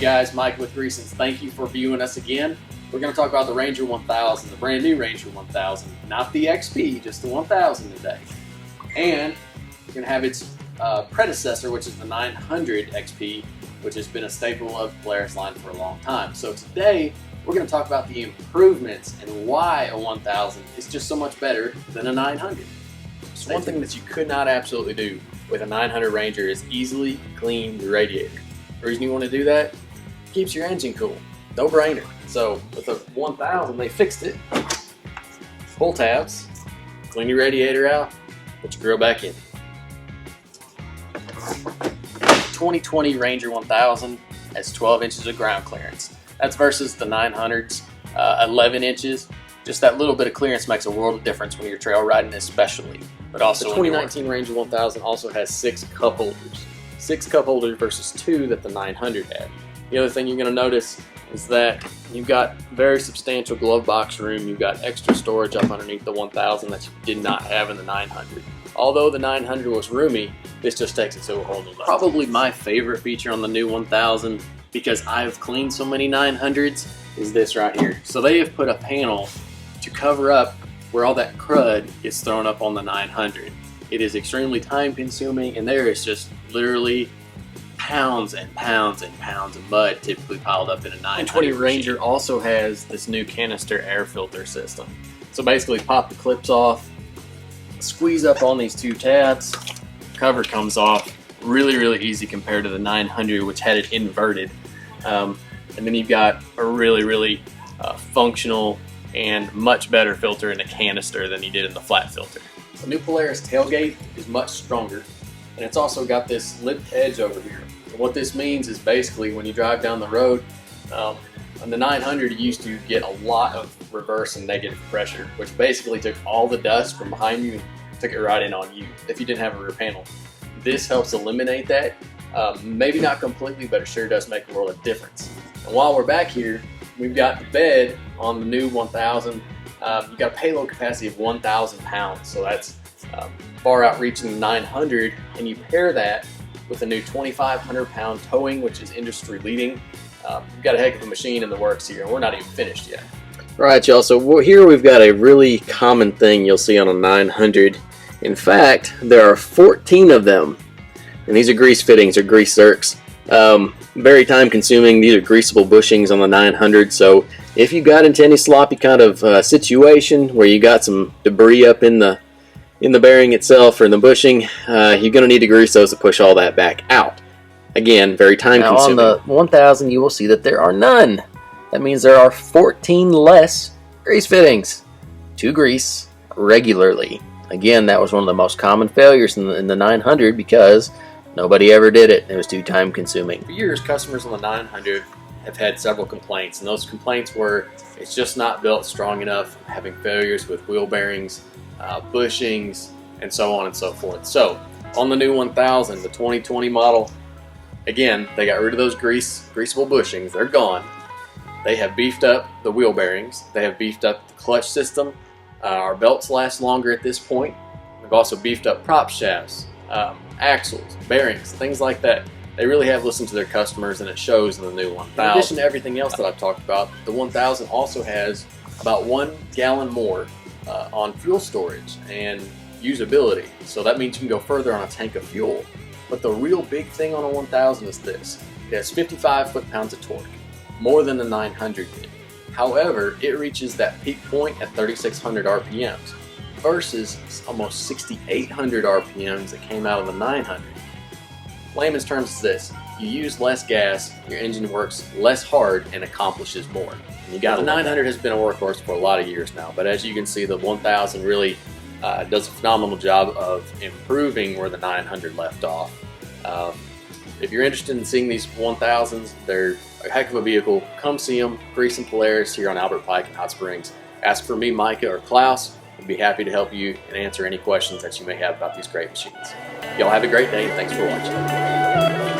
guys, Micah with Greasons. Thank you for viewing us again. We're going to talk about the Ranger 1000, the brand new Ranger 1000, not the XP, just the 1000 today. And we're going to have its predecessor, which is the 900 XP, which has been a staple of the Polaris line for a long time. So today, we're going to talk about the improvements and why a 1000 is just so much better than a 900. So one thing that you could not absolutely do with a 900 Ranger is easily clean your radiator. The reason you want to do that, it keeps your engine cool. No brainer. So with the 1000, they fixed it. Pull tabs, clean your radiator out, put your grill back in. 2020 Ranger 1000 has 12 inches of ground clearance. That's versus the 900's 11 inches. Just that little bit of clearance makes a world of difference when you're trail riding, especially. But also the 2019 Ranger 1000 also has 6 cup holders. 6 cup holders versus 2 that the 900 had. The other thing you're going to notice is that you've got very substantial glove box room. You've got extra storage up underneath the 1000 that you did not have in the 900. Although the 900 was roomy, this just takes it to a whole new level. Probably my favorite feature on the new 1000, because I've cleaned so many 900s, is this right here. So they have put a panel to cover up where all that crud is thrown up on the 900. It is extremely time consuming, and there is just literally pounds and pounds and pounds of mud typically piled up in a 900. 20 Ranger also has this new canister air filter system. So basically pop the clips off, squeeze up on these 2 tabs, cover comes off. Really easy compared to the 900, which had it inverted. And then you've got a really functional and much better filter in a canister than you did in the flat filter. The new Polaris tailgate is much stronger, and it's also got this lipped edge over here. And what this means is basically when you drive down the road, on the 900 you used to get a lot of reverse and negative pressure, which basically took all the dust from behind you and took it right in on you if you didn't have a rear panel. This helps eliminate that. Maybe not completely, but it sure does make a world of difference. And while we're back here, we've got the bed on the new 1000. You've got a payload capacity of 1,000 pounds, so that's far outreaching the 900, and you pair that with a new 2,500 pound towing, which is industry leading. You've got a heck of a machine in the works here, and we're not even finished yet. Right, y'all, so here we've got a really common thing you'll see on a 900. In fact, there are 14 of them, and these are grease fittings or grease zerks. Very time consuming. These are greasable bushings on the 900, so if you got into any sloppy kind of situation where you got some debris up in the bearing itself or in the bushing, you're going to need to grease those to push all that back out. Again, very time consuming. Now on the 1000 you will see that there are none. That means there are 14 less grease fittings to grease regularly. Again, that was one of the most common failures in the 900 because nobody ever did it. It was too time consuming. For years, customers on the 900 have had several complaints, and those complaints were it's just not built strong enough, having failures with wheel bearings, bushings, and so on and so forth. So on the new 1000, the 2020 model, again, they got rid of those greasable bushings. They're gone. They have beefed up the wheel bearings. They have beefed up the clutch system. Our belts last longer at this point. We've also beefed up prop shafts, axles, bearings, things like that. They really have listened to their customers, and it shows in the new 1000. In addition to everything else that I've talked about, the 1000 also has about 1 gallon more on fuel storage and usability. So that means you can go further on a tank of fuel. But the real big thing on a 1000 is this. It has 55 foot-pounds of torque, more than the 900 did. However, it reaches that peak point at 3,600 RPMs versus almost 6,800 RPMs that came out of the 900. Layman's terms is this: you use less gas, your engine works less hard, and accomplishes more. And you got the 900 has been a workhorse for a lot of years now, but as you can see, the 1000 really does a phenomenal job of improving where the 900 left off. If you're interested in seeing these 1000s, they're a heck of a vehicle. Come see them, Greasing Polaris here on Albert Pike in Hot Springs. Ask for me, Micah, or Klaus. We'd be happy to help you and answer any questions that you may have about these great machines. Y'all have a great day, and thanks for watching.